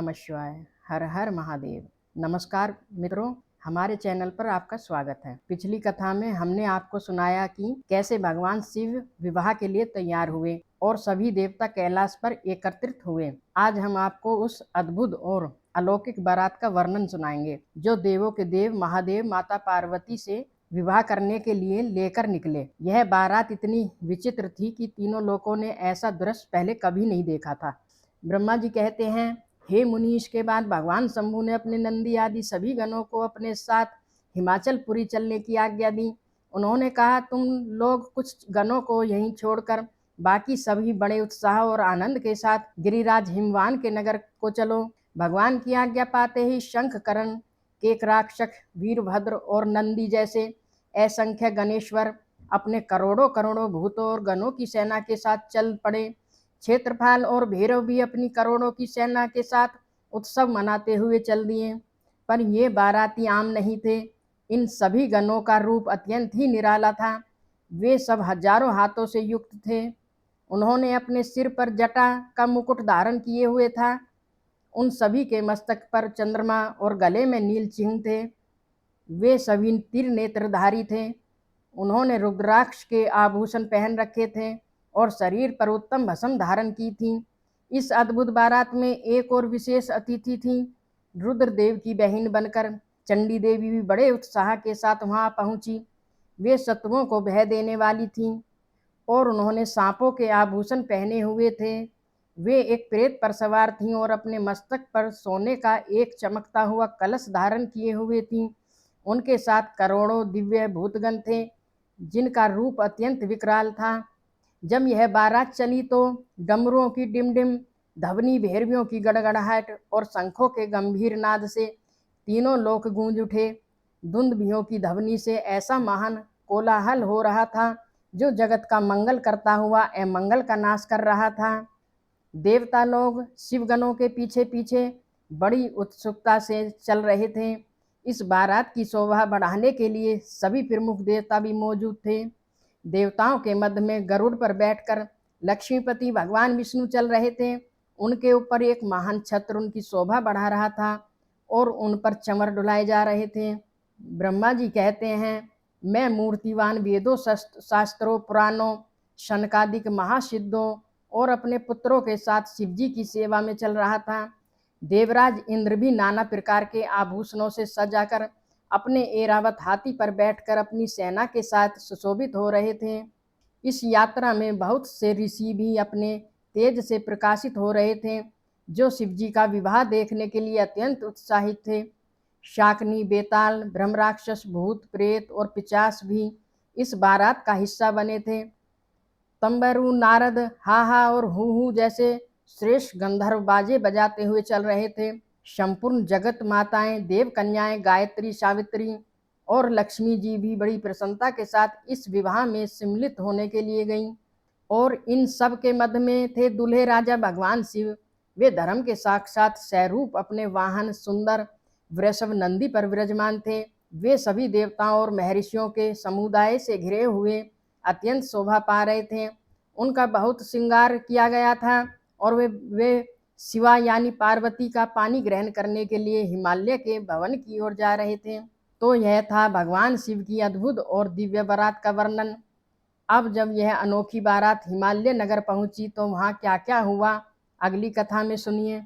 नमः शिवाय। हर हर महादेव। नमस्कार मित्रों, हमारे चैनल पर आपका स्वागत है। पिछली कथा में हमने आपको सुनाया कि कैसे भगवान शिव विवाह के लिए तैयार हुए और सभी देवता कैलाश पर एकत्रित हुए। आज हम आपको उस अद्भुत और अलौकिक बारात का वर्णन सुनाएंगे जो देवों के देव महादेव माता पार्वती से विवाह करने के लिए लेकर निकले। यह बारात इतनी विचित्र थी कि तीनों लोगों ने ऐसा दृश्य पहले कभी नहीं देखा था। ब्रह्मा जी कहते हैं, हे मुनि, इसके बाद भगवान शंभु ने अपने नंदी आदि सभी गणों को अपने साथ हिमाचलपुरी चलने की आज्ञा दी। उन्होंने कहा, तुम लोग कुछ गणों को यहीं छोड़कर बाकी सभी बड़े उत्साह और आनंद के साथ गिरिराज हिमवान के नगर को चलो। भगवान की आज्ञा पाते ही शंख करण केकराक्षक वीरभद्र और नंदी जैसे असंख्य गणेश्वर अपने करोड़ों करोड़ों भूतों और गणों की सेना के साथ चल पड़े। क्षेत्रपाल और भैरव भी अपनी करोड़ों की सेना के साथ उत्सव मनाते हुए चल दिए। पर ये बाराती आम नहीं थे। इन सभी गणों का रूप अत्यंत ही निराला था। वे सब हजारों हाथों से युक्त थे। उन्होंने अपने सिर पर जटा का मुकुट धारण किए हुए था। उन सभी के मस्तक पर चंद्रमा और गले में नील चिन्ह थे। वे सभी त्रिनेत्रधारी थे। उन्होंने रुद्राक्ष के आभूषण पहन रखे थे और शरीर पर उत्तम भस्म धारण की थी। इस अद्भुत बारात में एक और विशेष अतिथि थी। रुद्रदेव की बहन बनकर चंडी देवी भी बड़े उत्साह के साथ वहां पहुंची। वे शत्रुओं को भय देने वाली थीं और उन्होंने सांपों के आभूषण पहने हुए थे। वे एक प्रेत पर सवार थीं और अपने मस्तक पर सोने का एक चमकता हुआ कलश धारण किए हुए थीं। उनके साथ करोड़ों दिव्य भूतगण थे जिनका रूप अत्यंत विकराल था। जब यह बारात चली तो डमरुओं की डिमडिम, धवनी भैरवियों की गड़गड़ाहट और शंखों के गंभीर नाद से तीनों लोक गूंज उठे। दुंदभियों की ध्वनि से ऐसा महान कोलाहल हो रहा था जो जगत का मंगल करता हुआ अमंगल का नाश कर रहा था। देवता लोग शिवगणों के पीछे पीछे बड़ी उत्सुकता से चल रहे थे। इस बारात की शोभा बढ़ाने के लिए सभी प्रमुख देवता भी मौजूद थे। देवताओं के मध्य में गरुड़ पर बैठकर लक्ष्मीपति भगवान विष्णु चल रहे थे। उनके ऊपर एक महान छत्र उनकी शोभा बढ़ा रहा था और उन पर चमर डुलाए जा रहे थे। ब्रह्मा जी कहते हैं, मैं मूर्तिवान वेदों, शास्त्रों, पुराणों, शनकादिक महासिद्धों और अपने पुत्रों के साथ शिवजी की सेवा में चल रहा था। देवराज इंद्र भी नाना प्रकार के आभूषणों से सजाकर अपने ऐरावत हाथी पर बैठकर अपनी सेना के साथ सुशोभित हो रहे थे। इस यात्रा में बहुत से ऋषि भी अपने तेज से प्रकाशित हो रहे थे जो शिवजी का विवाह देखने के लिए अत्यंत उत्साहित थे। शाकनी, बेताल, ब्रह्मराक्षस, भूत, प्रेत और पिशाच भी इस बारात का हिस्सा बने थे। तंबरू, नारद, हा और हू जैसे श्रेष्ठ गंधर्व बाजे बजाते हुए चल रहे थे। संपूर्ण जगत माताएं, देव कन्याएं, गायत्री, सावित्री और लक्ष्मी जी भी बड़ी प्रसन्नता के साथ इस विवाह में सम्मिलित होने के लिए गईं। और इन सब के मध्य में थे दूल्हे राजा भगवान शिव। वे धर्म के साक्षात स्वरूप अपने वाहन सुंदर वृषभ नंदी पर विराजमान थे। वे सभी देवताओं और महर्षियों के समुदाय से घिरे हुए अत्यंत शोभा पा रहे थे। उनका बहुत श्रृंगार किया गया था और वे शिवा यानी पार्वती का पानी ग्रहण करने के लिए हिमालय के भवन की ओर जा रहे थे। तो यह था भगवान शिव की अद्भुत और दिव्य बारात का वर्णन। अब जब यह अनोखी बारात हिमालय नगर पहुंची तो वहां क्या क्या हुआ, अगली कथा में सुनिए।